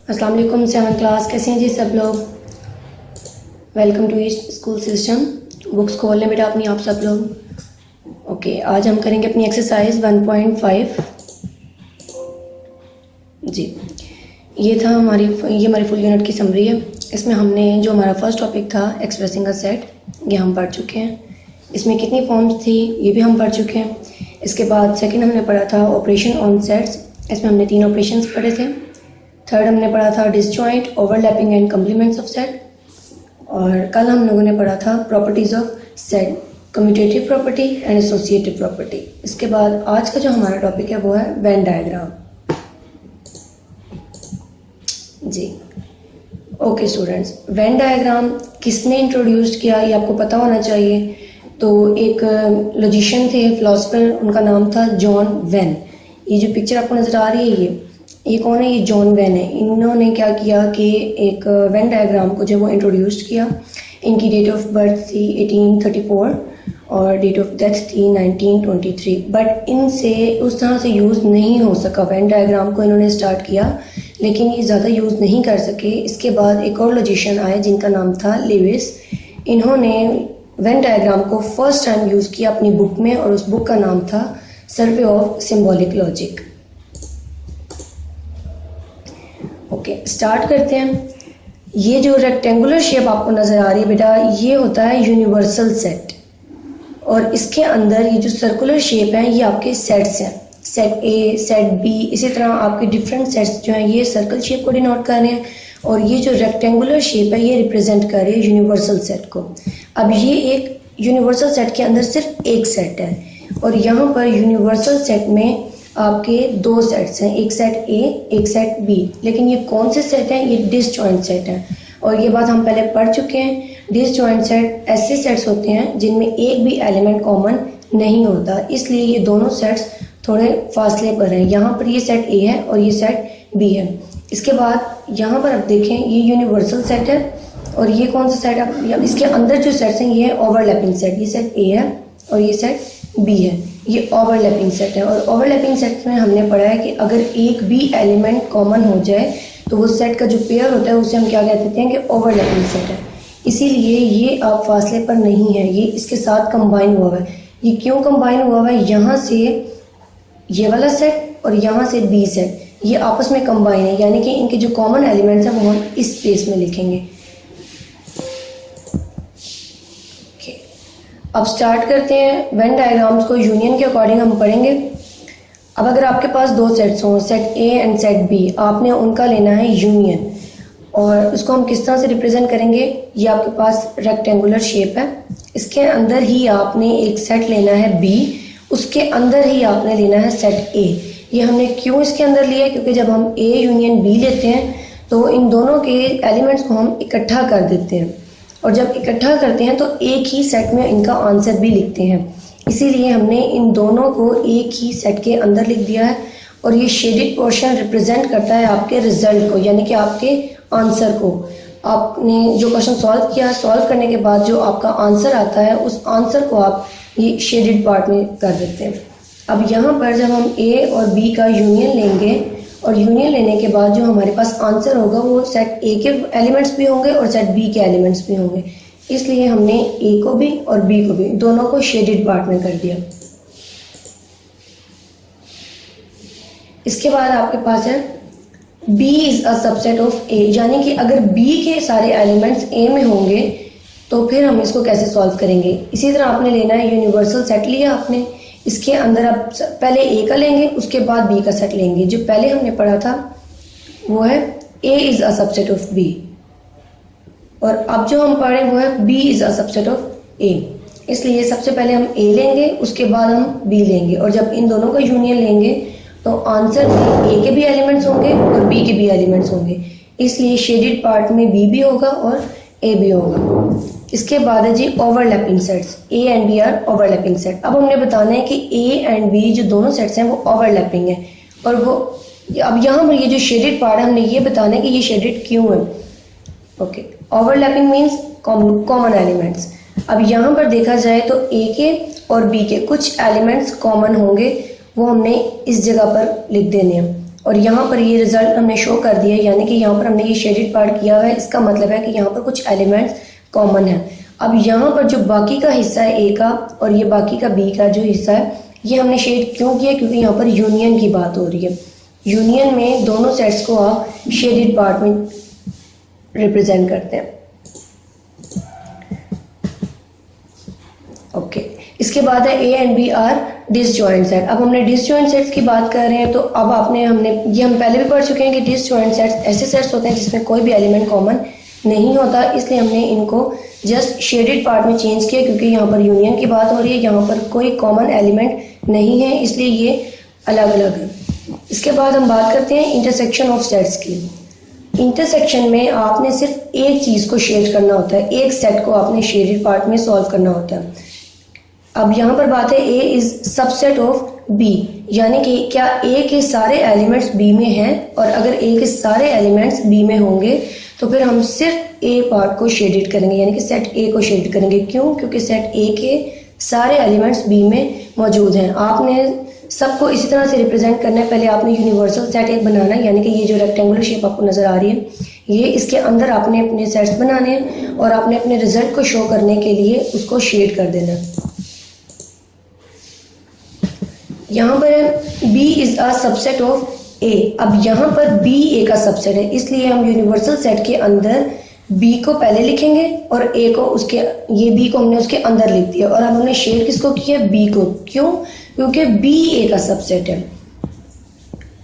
अस्सलाम वालेकुम 7th class, कैसे हैं जी सब लोग। Welcome to East school system. Books खोल लें बेटा अपनी आप सब लोग। ओके, आज हम करेंगे अपनी एक्सरसाइज 1.5 जी। ये हमारी फुल यूनिट की समरी है। इसमें हमने जो हमारा फर्स्ट टॉपिक था एक्सप्रेसिंग अ सेट, ये हम पढ़ चुके हैं। इसमें कितनी फॉर्म्स थी ये भी हम पढ़ चुके हैं। इसके बाद सेकंड हमने पढ़ा था ऑपरेशन ऑन सेट्स, इसमें हमने 3 ऑपरेशंस पढ़े थे। थर्ड हमने पढ़ा था disjoint, overlapping and complements of set. और कल हम लोगों ने पढ़ा था properties of set, commutative property and associative property. इसके बाद आज का जो हमारा टॉपिक है वो है वेन डायग्राम जी। ओके स्टूडेंट्स, वेन डायग्राम किसने इंट्रोड्यूस किया ये आपको पता होना चाहिए। तो एक लॉजिशियन थे, फिलोसफर, उनका नाम था जॉन वेन। ये जो पिक्चर आपको नज़र आ रही है ये कौन है? ये जॉन वेन है। इन्होंने क्या किया कि एक वेन डायग्राम को जब वो इंट्रोड्यूस किया, इनकी डेट ऑफ बर्थ थी 1834 और डेट ऑफ डेथ थी 1923। बट इनसे उस तरह से यूज़ नहीं हो सका। वेन डायग्राम को इन्होंने स्टार्ट किया लेकिन ये ज़्यादा यूज़ नहीं कर सके। इसके बाद एक और लॉजिशियन आए जिनका नाम था लेविस। इन्होंने वेन डायग्राम को फर्स्ट टाइम यूज़ किया अपनी बुक में और उस बुक का नाम था survey of symbolic logic. Okay, start करते हैं। ये जो रेक्टेंगुलर शेप आपको नज़र आ रही है बेटा, ये होता है यूनिवर्सल सेट। और इसके अंदर ये जो सर्कुलर शेप है ये आपके सेट्स हैं, सेट ए, सेट बी, इसी तरह आपके डिफरेंट सेट्स जो हैं ये सर्कल शेप को डिनोट कर रहे हैं। और ये जो रेक्टेंगुलर शेप है ये रिप्रेजेंट कर रही है यूनिवर्सल सेट को। अब ये एक यूनिवर्सल सेट के अंदर सिर्फ एक सेट है और यहाँ पर यूनिवर्सल सेट में आपके 2 सेट्स हैं, एक सेट ए, एक सेट बी। लेकिन ये कौन से सेट हैं? ये डिसजॉइंट सेट हैं और ये बात हम पहले पढ़ चुके हैं। डिसजॉइंट सेट ऐसे सेट्स होते हैं जिनमें एक भी एलिमेंट कॉमन नहीं होता, इसलिए ये दोनों सेट्स थोड़े फासले पर हैं। यहाँ पर ये सेट ए है और ये सेट बी है। इसके बाद यहाँ पर आप देखें ये यूनिवर्सल सेट है और ये कौन सा सेट है? इसके अंदर जो सेट्स हैं ये है ओवरलैपिंग सेट। ये सेट ए है और ये सेट बी है, ये ओवरलैपिंग सेट है। और ओवरलैपिंग सेट में हमने पढ़ा है कि अगर एक भी एलिमेंट कॉमन हो जाए तो वो सेट का जो पेयर होता है उसे हम क्या कहते हैं कि ओवरलैपिंग सेट है। इसीलिए ये आप फासले पर नहीं है, ये इसके साथ कंबाइन हुआ है। ये क्यों कंबाइन हुआ है? यहाँ से ये वाला सेट और यहाँ से बी सेट ये आपस में कंबाइन है, यानी कि इनके जो कॉमन एलिमेंट्स हैं वो हम इस स्पेस में लिखेंगे। अब स्टार्ट करते हैं। वेन डायग्राम्स को यूनियन के अकॉर्डिंग हम पढ़ेंगे। अब अगर आपके पास 2 सेट्स हों, set A and set B, आपने उनका लेना है यूनियन। और उसको हम किस तरह से रिप्रेजेंट करेंगे? ये आपके पास रेक्टेंगुलर शेप है, इसके अंदर ही आपने एक सेट लेना है बी, उसके अंदर ही आपने लेना है सेट ए। ये हमने क्यों इसके अंदर लिया? क्योंकि जब हम ए यूनियन बी लेते हैं तो इन दोनों के एलिमेंट्स को हम इकट्ठा कर देते हैं और जब इकट्ठा करते हैं तो एक ही सेट में इनका आंसर भी लिखते हैं। इसीलिए हमने इन दोनों को एक ही सेट के अंदर लिख दिया है। और ये शेडेड पोर्शन रिप्रेजेंट करता है आपके रिजल्ट को, यानी कि आपके आंसर को। आपने जो क्वेश्चन सॉल्व किया, सॉल्व करने के बाद जो आपका आंसर आता है उस आंसर को आप ये शेडेड पार्ट में कर देते हैं। अब यहाँ पर जब हम ए और बी का यूनियन लेंगे और यूनियन लेने के बाद जो हमारे पास आंसर होगा वो सेट ए के एलिमेंट्स भी होंगे और सेट बी के एलिमेंट्स भी होंगे। इसलिए हमने ए को भी और बी को भी दोनों को शेडेड पार्ट में कर दिया। इसके बाद आपके पास है B is a subset of A, यानी कि अगर बी के सारे एलिमेंट्स ए में होंगे तो फिर हम इसको कैसे सॉल्व करेंगे? इसी तरह आपने लेना है यूनिवर्सल सेट लिया आपने, इसके अंदर आप पहले ए का लेंगे उसके बाद बी का सेट लेंगे। जो पहले हमने पढ़ा था वो है A is a subset of B और अब जो हम पढ़ रहे हैं वो है B is a subset of A. इसलिए सबसे पहले हम ए लेंगे उसके बाद हम बी लेंगे और जब इन दोनों का यूनियन लेंगे तो आंसर में ए के भी एलिमेंट्स होंगे और बी के भी एलिमेंट्स होंगे। इसलिए शेडेड पार्ट में बी भी होगा और ए भी होगा। इसके बाद है जी overlapping sets. A and B are overlapping set. अब हमने बताना है कि ए एंड बी जो दोनों सेट्स हैं वो ओवरलैपिंग है और वो अब यहाँ पर ये जो शेडेड पार्ट है हमने ये बताना है कि ये शेडेड क्यों है। Okay, overlapping means common elements. अब यहाँ पर देखा जाए तो ए के और बी के कुछ एलिमेंट्स कॉमन होंगे, वो हमने इस जगह पर लिख देने हैं। और यहाँ पर ये रिजल्ट हमने शो कर दिया, यानी कि यहाँ पर हमने ये शेडेड पार्ट किया हुआ है। इसका मतलब है कि यहाँ पर कुछ एलिमेंट्स कॉमन है। अब यहाँ पर जो बाकी का हिस्सा है ए का और ये बाकी का बी का जो हिस्सा है, ये हमने शेड क्यों किया? क्योंकि यहाँ पर यूनियन की बात हो रही है। यूनियन में दोनों सेट्स को आप शेडेड पार्ट में रिप्रेजेंट करते हैं। ओके, इसके बाद है A and B are disjoint set. अब हमने डिसजॉइंट सेट्स की बात कर रहे हैं, तो अब हम पहले भी पढ़ चुके हैं कि डिसजॉइंट सेट्स ऐसे सेट्स होते हैं जिसमें कोई भी एलिमेंट कॉमन नहीं होता, इसलिए हमने इनको जस्ट शेडेड पार्ट में चेंज किया, क्योंकि यहाँ पर यूनियन की बात हो रही है, यहाँ पर कोई कॉमन एलिमेंट नहीं है, इसलिए ये अलग अलग है। इसके बाद हम बात करते हैं इंटरसेक्शन ऑफ सेट्स की। इंटरसेक्शन में आपने सिर्फ एक चीज़ को शेड करना होता है, एक सेट को आपने शेडेड पार्ट में सॉल्व करना होता है। अब यहाँ पर बात है A is subset of B, यानी कि क्या ए के सारे एलिमेंट्स बी में हैं, और अगर ए के सारे एलिमेंट्स बी में होंगे तो फिर हम सिर्फ ए पार्ट को शेडेड करेंगे, यानी कि सेट ए को शेड करेंगे। क्यों? क्योंकि सेट ए के सारे एलिमेंट्स बी में मौजूद हैं। आपने सबको इसी तरह से रिप्रेजेंट करना है। पहले आपने यूनिवर्सल सेट एक बनाना है, यानी कि ये जो रेक्टेंगुलर शेप आपको नजर आ रही है, ये इसके अंदर आपने अपने सेट्स बनाने हैं और आपने अपने रिजल्ट को शो करने के लिए उसको शेड कर देना है। यहाँ पर B is a subset of A। अब यहाँ पर B A का सबसेट है, इसलिए हम यूनिवर्सल सेट के अंदर B को पहले लिखेंगे और A को ये B को हमने उसके अंदर लिख दिया, और अब हमने शेड किसको किया? B को। क्यों? क्योंकि B A का सबसेट है,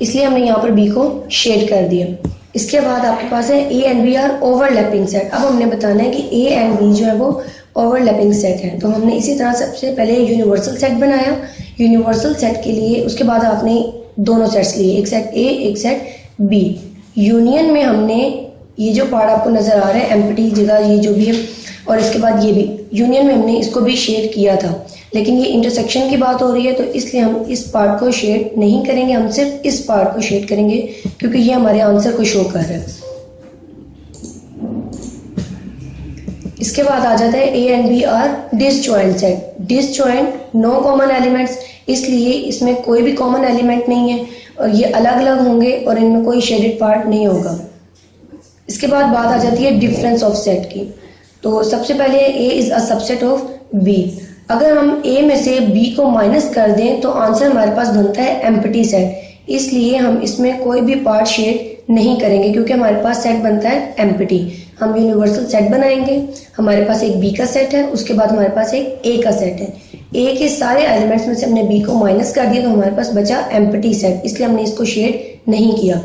इसलिए हमने यहाँ पर B को शेड कर दिया। इसके बाद आपके पास है A and B are overlapping set. अब हमने बताना है कि A एंड B जो है वो ओवरलैपिंग सेट है, तो हमने इसी तरह सबसे पहले यूनिवर्सल सेट बनाया। यूनिवर्सल सेट के लिए उसके बाद आपने दोनों सेट्स लिए, एक सेट ए एक सेट बी। यूनियन में हमने ये जो पार्ट आपको नजर आ रहा है एम्प्टी जगह, ये जो भी है, और इसके बाद ये भी यूनियन में हमने इसको भी शेड किया था, लेकिन ये इंटरसेक्शन की बात हो रही है तो इसलिए हम इस पार्ट को शेड नहीं करेंगे, हम सिर्फ इस पार्ट को शेड करेंगे, क्योंकि ये हमारे आंसर को शो कर रहा है। इसके बाद आ जाता है A and B are disjoint set. Disjoint, no common elements, इसलिए इसमें कोई भी कॉमन एलिमेंट नहीं है और ये अलग अलग होंगे और इनमें कोई शेडेड पार्ट नहीं होगा। इसके बाद बात आ जाती है डिफरेंस ऑफ सेट की। तो सबसे पहले A is a subset of B. अगर हम ए में से बी को माइनस कर दें तो आंसर हमारे पास बनता है एम्प्टी सेट, इसलिए हम इसमें कोई भी पार्ट शेड नहीं करेंगे, क्योंकि हमारे पास सेट बनता है एम्प्टी। हम यूनिवर्सल सेट बनाएंगे, हमारे पास एक बी का सेट है, उसके बाद हमारे पास एक ए का सेट है। ए के सारे एलिमेंट्स में से हमने बी को माइनस कर दिया तो हमारे पास बचा एम्प्टी सेट, इसलिए हमने इसको शेड नहीं किया।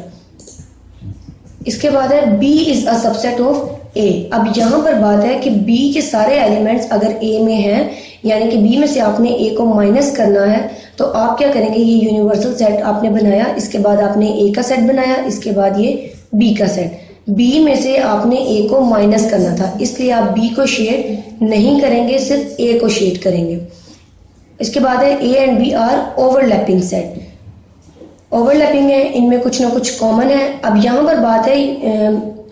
इसके बाद है B is a subset of A. अब यहाँ पर बात है कि बी के सारे एलिमेंट्स अगर ए में हैं, यानी कि बी में से आपने ए को माइनस करना है, तो आप क्या करेंगे? ये यूनिवर्सल सेट आपने बनाया, इसके बाद आपने ए का सेट बनाया, इसके बाद ये बी का सेट। बी में से आपने ए को माइनस करना था, इसलिए आप बी को शेड नहीं करेंगे, सिर्फ ए को शेड करेंगे। इसके बाद है A and B are overlapping set. Overlapping है, इनमें कुछ ना कुछ कॉमन है। अब यहाँ पर बात है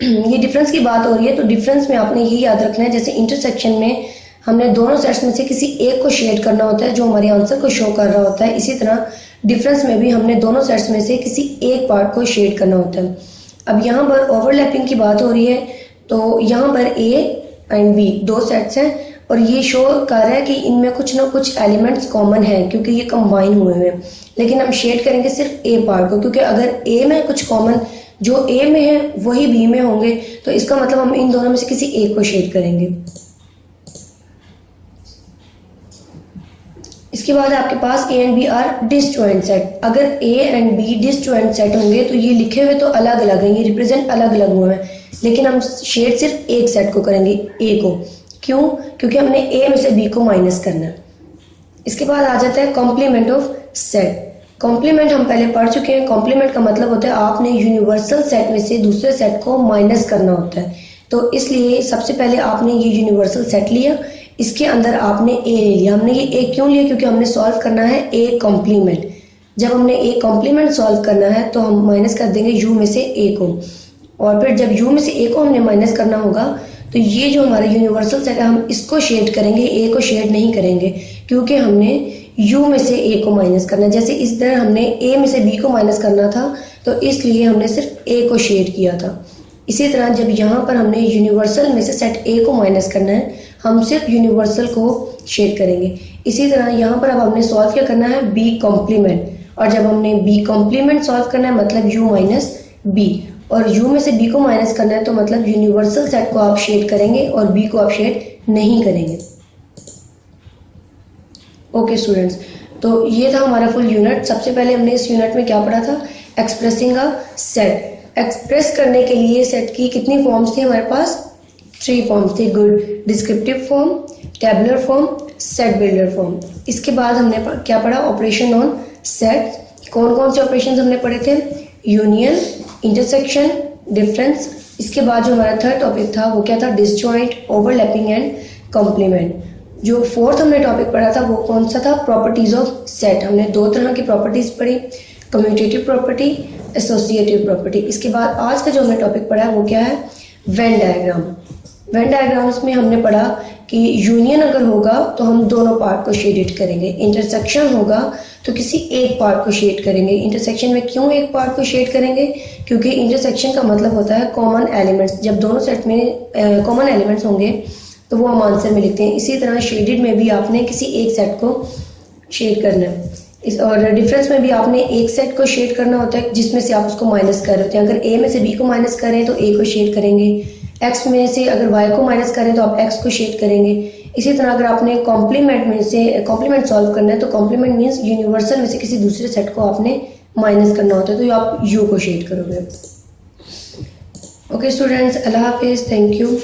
ये डिफरेंस की बात हो रही है, तो डिफरेंस में आपने ये याद रखना है, जैसे इंटरसेक्शन में हमने दोनों सेट्स में से किसी एक को शेड करना होता है जो हमारे आंसर को शो कर रहा होता है, इसी तरह डिफरेंस में भी हमने दोनों सेट्स में से किसी एक पार्ट को शेड करना होता है। अब यहाँ पर ओवरलैपिंग की बात हो रही है, तो यहाँ पर ए एंड बी दो सेट्स हैं और ये शो कर रहा है कि इनमें कुछ ना कुछ एलिमेंट्स कॉमन हैं, क्योंकि ये कंबाइन हुए हुए हैं। लेकिन हम शेड करेंगे सिर्फ ए पार्ट को, क्योंकि अगर ए में कुछ कॉमन जो ए में है वही बी में होंगे, तो इसका मतलब हम इन दोनों में से किसी एक को शेड करेंगे। इसके बाद आपके पास A and B are disjoint set. अगर A and B disjoint set होंगे तो ये लिखे हुए तो अलग अलग हैं, ये रिप्रेजेंट अलग अलग हुए हैं, लेकिन हम शेड सिर्फ एक सेट को करेंगे, ए को। क्यों? क्योंकि हमने ए में से बी को माइनस करना है। इसके बाद आ जाता है कॉम्प्लीमेंट ऑफ सेट। कॉम्प्लीमेंट हम पहले पढ़ चुके हैं। कॉम्प्लीमेंट का मतलब होता है आपने यूनिवर्सल सेट में से दूसरे सेट को माइनस करना होता है, तो इसलिए सबसे पहले आपने ये यूनिवर्सल सेट लिया, इसके अंदर आपने ए ले लिया। हमने ये ए क्यों लिया? क्योंकि हमने सॉल्व करना है ए कॉम्प्लीमेंट। जब हमने ए कॉम्प्लीमेंट सॉल्व करना है तो हम माइनस कर देंगे यू में से ए को, और फिर जब यू में से ए को हमने माइनस करना होगा तो ये जो हमारा यूनिवर्सल सेट है हम इसको शेड करेंगे, ए को शेड नहीं करेंगे, क्योंकि हमने यू में से ए को माइनस करना है। जैसे इस तरह हमने ए में से बी को माइनस करना था तो इसलिए हमने सिर्फ ए को शेड किया था। इसी तरह जब यहाँ पर हमने यूनिवर्सल में से सेट ए को माइनस करना है, हम सिर्फ यूनिवर्सल को शेड करेंगे। इसी तरह यहाँ पर अब हमने सॉल्व क्या करना है, बी कॉम्प्लीमेंट, और जब हमने बी कॉम्प्लीमेंट सॉल्व करना है मतलब यू माइनस बी, और यू में से बी को माइनस करना है तो मतलब यूनिवर्सल सेट को आप शेड करेंगे और बी को आप शेड नहीं करेंगे। ओके स्टूडेंट्स, तो ये था हमारा फुल यूनिट। सबसे पहले हमने इस यूनिट में क्या पढ़ा था, एक्सप्रेसिंग अ सेट। एक्सप्रेस करने के लिए सेट की कितनी फॉर्म्स थी हमारे पास, 3 फॉर्म्स थे, good descriptive form, tabular form, set builder form. इसके बाद हमने क्या पढ़ा, ऑपरेशन ऑन सेट। कौन कौन से ऑपरेशन हमने पढ़े थे, यूनियन, इंटरसेक्शन, डिफरेंस। इसके बाद जो हमारा थर्ड टॉपिक था वो क्या था, डिसजॉइंट, ओवरलैपिंग एंड कॉम्प्लीमेंट। जो फोर्थ हमने टॉपिक पढ़ा था वो कौन सा था, प्रॉपर्टीज ऑफ सेट। हमने 2 तरह की प्रॉपर्टीज पढ़ी, कम्यूटेटिव प्रॉपर्टी, एसोसिएटिव प्रॉपर्टी। इसके बाद आज का जो हमने टॉपिक पढ़ा है वो क्या है, वेन डायग्राम। वेन डायग्राम्स में हमने पढ़ा कि यूनियन अगर होगा तो हम दोनों पार्ट को शेडेड करेंगे, इंटरसेक्शन होगा तो किसी एक पार्ट को शेड करेंगे। इंटरसेक्शन में क्यों एक पार्ट को शेड करेंगे, क्योंकि इंटरसेक्शन का मतलब होता है कॉमन एलिमेंट्स। जब दोनों सेट में कॉमन एलिमेंट्स होंगे तो वो हम आंसर में लिखते हैं। इसी तरह शेडेड में भी आपने किसी एक सेट को शेड करना है, और डिफरेंस में भी आपने एक सेट को शेड करना होता है जिसमें से आप उसको माइनस कर रहे होते हैं। अगर ए में से बी को माइनस करें तो ए को शेड करेंगे, एक्स में से अगर वाई को माइनस करें तो आप एक्स को शेड करेंगे। इसी तरह अगर आपने कॉम्प्लीमेंट में से कॉम्प्लीमेंट सॉल्व करना है तो कॉम्प्लीमेंट मीन्स यूनिवर्सल में से किसी दूसरे सेट को आपने माइनस करना होता है, तो आप यू को शेड करोगे। ओके स्टूडेंट्स, अल्लाह हाफिज़, थैंक यू।